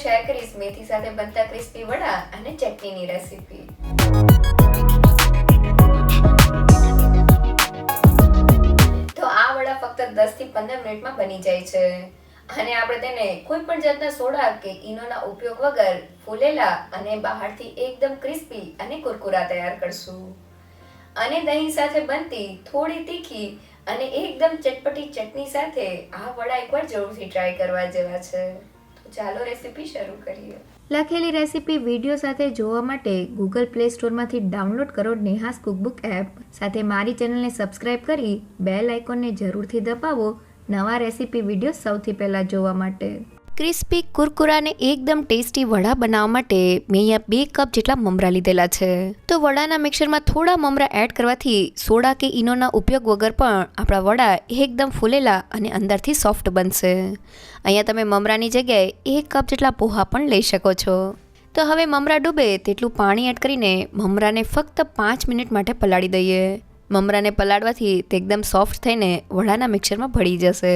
Share કરીશ મેથી સાથે બનતા ક્રિસ્પી વડા અને ચટણીની રેસીપી। તો આ વડા ફક્ત 10 થી 15 મિનિટમાં બની જાય છે અને આપણે તેને કોઈ પણ જાતના સોડા કે ઈનોના ઉપયોગ વગર ફૂલેલા અને બહારથી એકદમ ક્રિસ્પી અને કુરકુરા તૈયાર કરશું। અને દહીં સાથે બનતી થોડી તીખી અને એકદમ ચટપટી ચટણી સાથે આ વડા એકવાર જરૂરથી ટ્રાય કરવા જેવા છે। તો ચાલો રેસીપી શરૂ કરીએ। લખેલી રેસીપી વિડીયો સાથે જોવા માટે ગૂગલ પ્લે સ્ટોરમાંથી ડાઉનલોડ કરો નેહાસ કુકબુક એપ। સાથે મારી ચેનલને સબસ્ક્રાઇબ કરી બેલ આઇકોનને જરૂરથી દબાવો નવા રેસીપી વિડીયો સૌથી પહેલાં જોવા માટે। ક્રિસ્પી કુરકુરા ને એકદમ ટેસ્ટી વડા બનાવવા માટે મેં અહીંયા 2 કપ જેટલા મમરા લીધેલા છે। તો વડાના મિક્સરમાં થોડા મમરા એડ કરવાથી સોડા કે ઈનોના ઉપયોગ વગર પણ આપણા વડા એકદમ ફૂલેલા અને અંદરથી સોફ્ટ બનશે। અહીંયા તમે મમરાની જગ્યાએ 1 કપ જેટલા પોહા પણ લઈ શકો છો। તો હવે મમરા ડૂબે તેટલું પાણી એડ કરીને મમરાને ફક્ત 5 મિનિટ માટે પલાળી દઈએ। મમરાને પલાળવાથી તે એકદમ સોફ્ટ થઈને વડાના મિક્સરમાં ભળી જશે।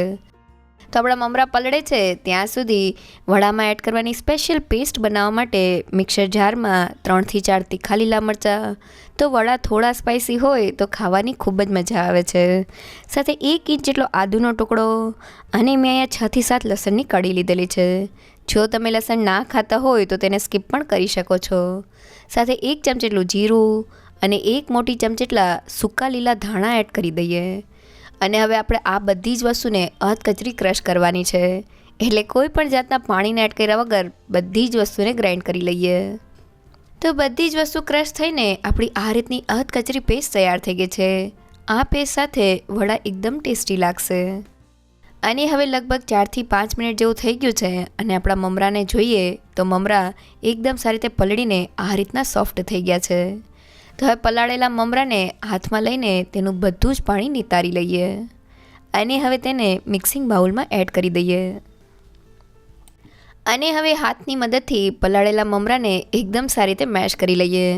તો આપણા મમરા પલળે છે ત્યાં સુધી વડામાં એડ કરવાની સ્પેશિયલ પેસ્ટ બનાવવા માટે મિક્સર જારમાં 3 થી 4 તીખા લીલા મરચાં। તો વડા થોડા સ્પાઇસી હોય તો ખાવાની ખૂબ જ મજા આવે છે। સાથે 1 ઇંચ જેટલો આદુનો ટુકડો અને મેં અહીંયા 6 થી 7 લસણની કળી લીધેલી છે। જો તમે લસણ ના ખાતા હોય તો તેને સ્કીપ પણ કરી શકો છો। સાથે 1 ચમચ જેટલું જીરું અને 1 મોટી ચમચ જેટલા સૂકા લીલા ધાણા એડ કરી દઈએ। અને હવે આપણે આ બધી જ વસ્તુને અધકચરી ક્રશ કરવાની છે, એટલે કોઈ પણ જાતના પાણીને એડ કર્યા વગર બધી જ વસ્તુને ગ્રાઇન્ડ કરી લઈએ। તો બધી જ વસ્તુ ક્રશ થઈને આપણી આ રીતની અધકચરી પેસ્ટ તૈયાર થઈ ગઈ છે। આ પેસ્ટ સાથે વડા એકદમ ટેસ્ટી લાગશે। અને હવે લગભગ 4 થી 5 મિનિટ જેવું થઈ ગયું છે અને આપણા મમરાને જોઈએ તો મમરા એકદમ સારી રીતે પલળીને આ રીતના સોફ્ટ થઈ ગયા છે। તો હવે પલાળેલા મમરાને હાથમાં લઈને તેનું બધું જ પાણી નિતારી લઈએ અને હવે તેને મિક્સિંગ બાઉલમાં એડ કરી દઈએ। અને હવે હાથની મદદથી પલાળેલા મમરાને એકદમ સારી રીતે મેશ કરી લઈએ।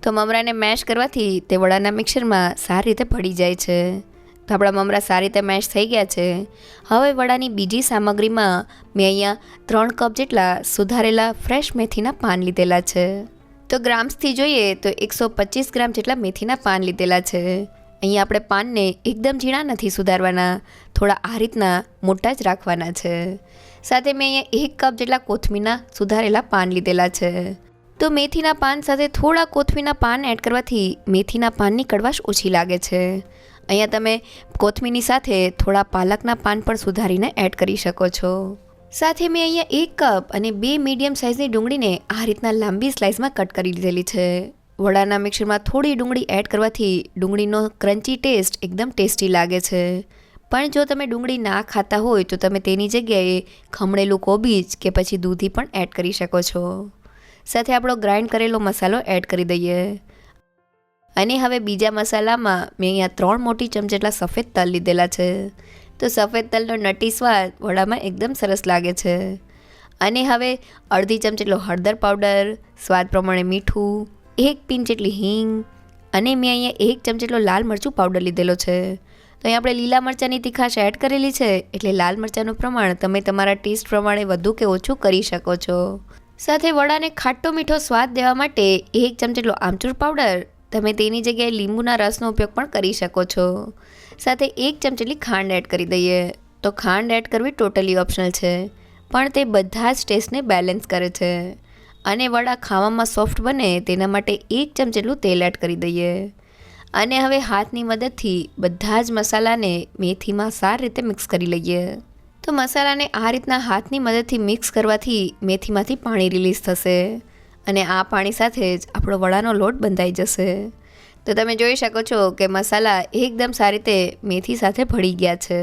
તો મમરાને મેશ કરવાથી તે વડાના મિક્સરમાં સારી રીતે ભળી જાય છે। તો આપણા મમરા સારી રીતે મેશ થઈ ગયા છે। હવે વડાની બીજી સામગ્રીમાં મેં અહીંયા 3 કપ જેટલા સુધારેલા ફ્રેશ મેથીના પાન લીધેલા છે। તો ગ્રામ્સથી જોઈએ તો 125 ગ્રામ જેટલા મેથીના પાન લીધેલા છે। અહીંયા આપણે પાનને એકદમ ઝીણા નથી સુધારવાના, થોડા આ રીતના મોટા જ રાખવાના છે। સાથે મેં અહીંયા 1 કપ જેટલા કોથમીરના સુધારેલા પાન લીધેલા છે। તો મેથીના પાન સાથે થોડા કોથમીરના પાન એડ કરવાથી મેથીના પાનની કડવાશ ઓછી લાગે છે। અહીંયા તમે કોથમીરની સાથે થોડા પાલકના પાન પણ સુધારીને એડ કરી શકો છો। સાથે મેં અહીંયા 1 કપ અને 2 મીડિયમ સાઇઝની ડુંગળીને આ રીતના લાંબી સ્લાઇસમાં કટ કરી લીધેલી છે। વડાના મિક્સરમાં થોડી ડુંગળી એડ કરવાથી ડુંગળીનો ક્રન્ચી ટેસ્ટ એકદમ ટેસ્ટી લાગે છે। પણ જો તમે ડુંગળી ના ખાતા હોય તો તમે તેની જગ્યાએ ખમણેલું કોબીજ કે પછી દૂધી પણ એડ કરી શકો છો। સાથે આપણો ગ્રાઇન્ડ કરેલો મસાલો એડ કરી દઈએ। અને હવે બીજા મસાલામાં મેં અહીંયા 3 મોટી ચમચ જેટલા સફેદ તલ લીધેલા છે। તો સફેદ તલનો નટી સ્વાદ વડામાં એકદમ સરસ લાગે છે। અને હવે અડધી ચમચ જેટલો હળદર પાવડર, સ્વાદ પ્રમાણે મીઠું, 1 પિંચ જેટલી હિંગ અને મેં અહીંયા 1 ચમચ જેટલો લાલ મરચું પાવડર લીધેલો છે। તો અહીં આપણે લીલા મરચાંની તીખાશ એડ કરેલી છે એટલે લાલ મરચાંનું પ્રમાણ તમે તમારા ટેસ્ટ પ્રમાણે વધુ કે ઓછું કરી શકો છો। સાથે વડાને ખાટો મીઠો સ્વાદ દેવા માટે 1 ચમચ જેટલો આમચૂર પાવડર, તમે તેની જગ્યાએ લીંબુના રસનો ઉપયોગ પણ કરી શકો છો। સાથે 1 ચમચ જેટલી ખાંડ એડ કરી દઈએ। તો ખાંડ એડ કરવી ટોટલી ઓપ્શનલ છે, પણ તે બધા જ ટેસ્ટને બેલેન્સ કરે છે અને વડા ખાવામાં સોફ્ટ બને તેના માટે 1 ચમચ જેટલું તેલ એડ કરી દઈએ। અને હવે હાથની મદદથી બધા જ મસાલાને મેથીમાં સારી રીતે મિક્સ કરી લઈએ। તો મસાલાને આ રીતના હાથની મદદથી મિક્સ કરવાથી મેથીમાંથી પાણી રિલીઝ થશે અને આ પાણી સાથે જ આપણો વડાનો લોટ બંધાઈ જશે। તો તમે જોઈ શકો છો કે મસાલા એકદમ સારી રીતે મેથી સાથે ભળી ગયા છે।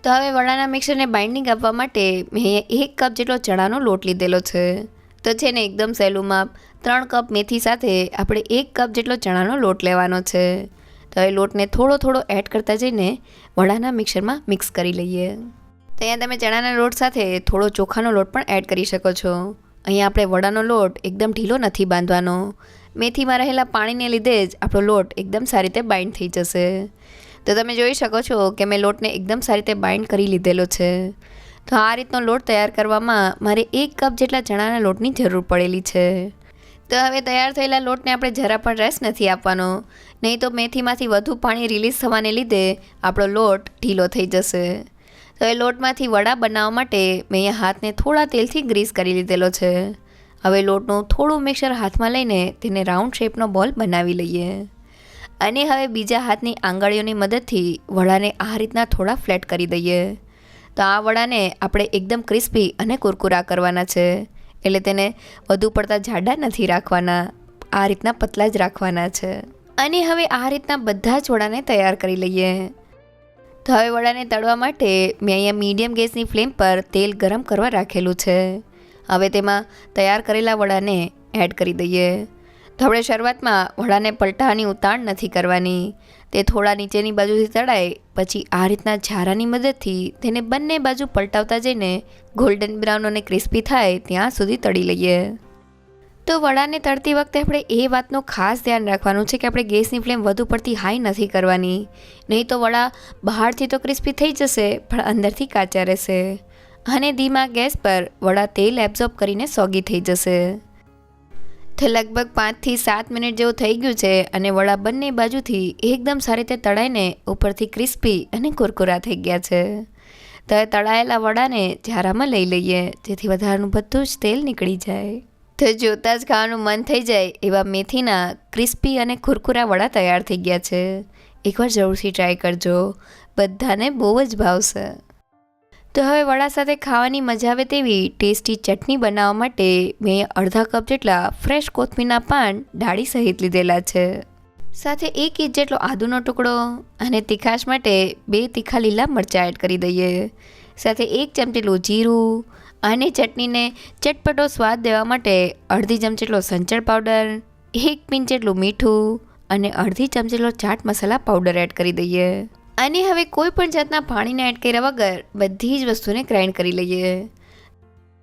તો હવે વડાના મિક્સરને બાઇન્ડિંગ આપવા માટે મેં 1 કપ જેટલો ચણાનો લોટ લીધેલો છે। તો છે ને એકદમ સહેલું માપ 3 કપ મેથી સાથે આપણે 1 કપ જેટલો ચણાનો લોટ લેવાનો છે। તો હવે લોટને થોડો થોડો એડ કરતા જઈને વડાના મિક્સરમાં મિક્સ કરી લઈએ। તો અહીંયા તમે ચણાના લોટ સાથે થોડો ચોખાનો લોટ પણ એડ કરી શકો છો। અહીંયા આપણે વડાનો લોટ એકદમ ઢીલો નથી બાંધવાનો, મેથીમાં રહેલા પાણીને લીધે જ આપણો લોટ એકદમ સારી રીતે બાઇન્ડ થઈ જશે। તો તમે જોઈ શકો છો કે મેં લોટને એકદમ સારી રીતે બાઇન્ડ કરી લીધેલો છે। તો આ રીતનો લોટ તૈયાર કરવામાં મારે 1 કપ જેટલા ચણાના લોટની જરૂર પડેલી છે. તો હવે તૈયાર થયેલા લોટને આપણે જરા પણ રેસ્ટ નથી આપવાનો, નહીં તો મેથીમાંથી વધુ પાણી રિલીઝ થવાને લીધે આપણો લોટ ઢીલો થઈ જશે. તો એ લોટમાંથી વડા બનાવવા માટે મેં અહીંયા હાથને થોડા તેલથી ગ્રીસ કરી લીધેલો છે. હવે લોટનું થોડું મિક્સર હાથમાં લઈને તેને રાઉન્ડ શેપનો બોલ બનાવી લઈએ અને હવે બીજા હાથની આંગળીઓની મદદથી વડાને આ રીતના થોડા ફ્લેટ કરી દઈએ. તો આ વડાને આપણે એકદમ ક્રિસ્પી અને કુરકુરા કરવાના છે, એટલે તેને વધુ પડતા જાડા નથી રાખવાના, આ રીતના પતલા જ રાખવાના છે. અને હવે આ રીતના બધા જ વડાને તૈયાર કરી લઈએ. તો હવે વડાને તળવા માટે મેં અહીંયા મીડિયમ ગેસની ફ્લેમ પર તેલ ગરમ કરવા રાખેલું છે. હવે તેમાં તૈયાર કરેલા વડાને એડ કરી દઈએ. તો આપણે શરૂઆતમાં વડાને પલટાવાની ઉતાવળ નથી કરવાની, તે થોડા નીચેની બાજુથી તળાય પછી આ રીતના ઝારાની મદદથી તેને બંને બાજુ પલટાવતા જઈને ગોલ્ડન બ્રાઉન અને ક્રિસ્પી થાય ત્યાં સુધી તળી લઈએ. તો વડાને તળતી વખતે આપણે એ વાતનું ખાસ ધ્યાન રાખવાનું છે કે આપણે ગેસની ફ્લેમ વધુ પડતી હાઈ નથી કરવાની, નહીં તો વડા બહારથી તો ક્રિસ્પી થઈ જશે પણ અંદરથી કાચા રહેશે અને ધીમા ગેસ પર વડા તેલ એબ્ઝોર્બ કરીને સોગી થઈ જશે. તો લગભગ 5 થી 7 મિનિટ જેવું થઈ ગયું છે અને વડા બંને બાજુથી એકદમ સારી રીતે તળાઈને ઉપરથી ક્રિસ્પી અને કુરકુરા થઈ ગયા છે. તો હવે તળાયેલા વડાને ઝારામાં લઈ લઈએ જેથી વધારાનું બધું જ તેલ નીકળી જાય. તો જોતાં જ ખાવાનું મન થઈ જાય એવા મેથીના ક્રિસ્પી અને કુરકુરા વડા તૈયાર થઈ ગયા છે. એકવાર જરૂરથી ટ્રાય કરજો, બધાને બહુ જ ભાવશે. તો હવે વડા સાથે ખાવાની મજા આવે તેવી ટેસ્ટી ચટણી બનાવવા માટે મેં અડધા કપ જેટલા ફ્રેશ કોથમીરના પાન ડાળી સહિત લીધેલા છે, સાથે 1 ઇંચ જેટલો આદુનો ટુકડો અને તીખાશ માટે 2 તીખા લીલા મરચાં એડ કરી દઈએ, સાથે 1 ચમચી જેટલું જીરું અને ચટણીને ચટપટો સ્વાદ દેવા માટે અડધી ચમચી જેટલો સંચળ પાવડર, 1 પિંચ જેટલું મીઠું અને અડધી ચમચી જેટલો ચાટ મસાલા પાવડર એડ કરી દઈએ. અને હવે કોઈ પણ જાતના પાણીને એડ કર્યા વગર બધી જ વસ્તુને ગ્રાઇન્ડ કરી લઈએ.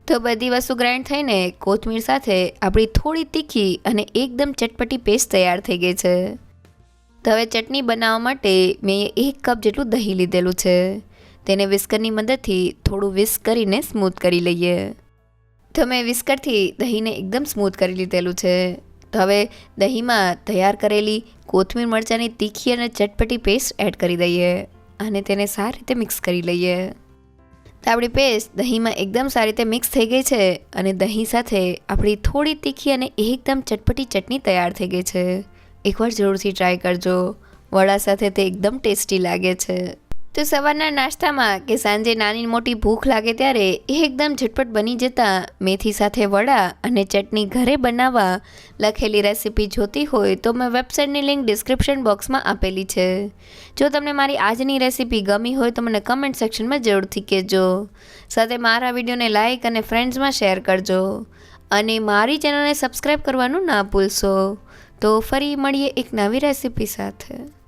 તો બધી વસ્તુ ગ્રાઇન્ડ થઈને કોથમીર સાથે આપણી થોડી તીખી અને એકદમ ચટપટી પેસ્ટ તૈયાર થઈ ગઈ છે. તો હવે ચટણી બનાવવા માટે મેં 1 કપ જેટલું દહીં લીધેલું છે, તેને વિસ્કરની મદદથી થોડું વિસ્ક કરીને સ્મૂથ કરી લઈએ. તો મેં વિસ્કરથી દહીંને એકદમ સ્મૂથ કરી લીધેલું છે. તો હવે દહીંમાં તૈયાર કરેલી કોથમીર મરચાંની તીખી અને ચટપટી પેસ્ટ એડ કરી દઈએ અને તેને સારી રીતે મિક્સ કરી લઈએ. તો આપણી પેસ્ટ દહીંમાં એકદમ સારી રીતે મિક્સ થઈ ગઈ છે અને દહીં સાથે આપણી થોડી તીખી અને એકદમ ચટપટી ચટણી તૈયાર થઈ ગઈ છે. એકવાર જરૂરથી ટ્રાય કરજો, વડા સાથે તે એકદમ ટેસ્ટી લાગે છે. તો સવારના નાસ્તામાં કે સાંજે નાની મોટી ભૂખ લાગે ત્યારે એકદમ ઝટપટ બની જતા મેથી સાથે વડા અને ચટણી ઘરે બનાવવા લખેલી રેસીપી જોતી હોય તો મેં વેબસાઇટની લિંક ડિસ્ક્રિપ્શન બોક્સમાં આપેલી છે. જો તમને મારી આજની રેસીપી ગમી હોય તો મને કમેન્ટ સેક્શનમાં જરૂરથી કહેજો, સાથે મારા વિડીયોને લાઇક અને ફ્રેન્ડ્સમાં શેર કરજો અને મારી ચેનલને સબસ્ક્રાઈબ કરવાનું ના ભૂલશો. તો ફરી મળીએ એક નવી રેસીપી સાથે.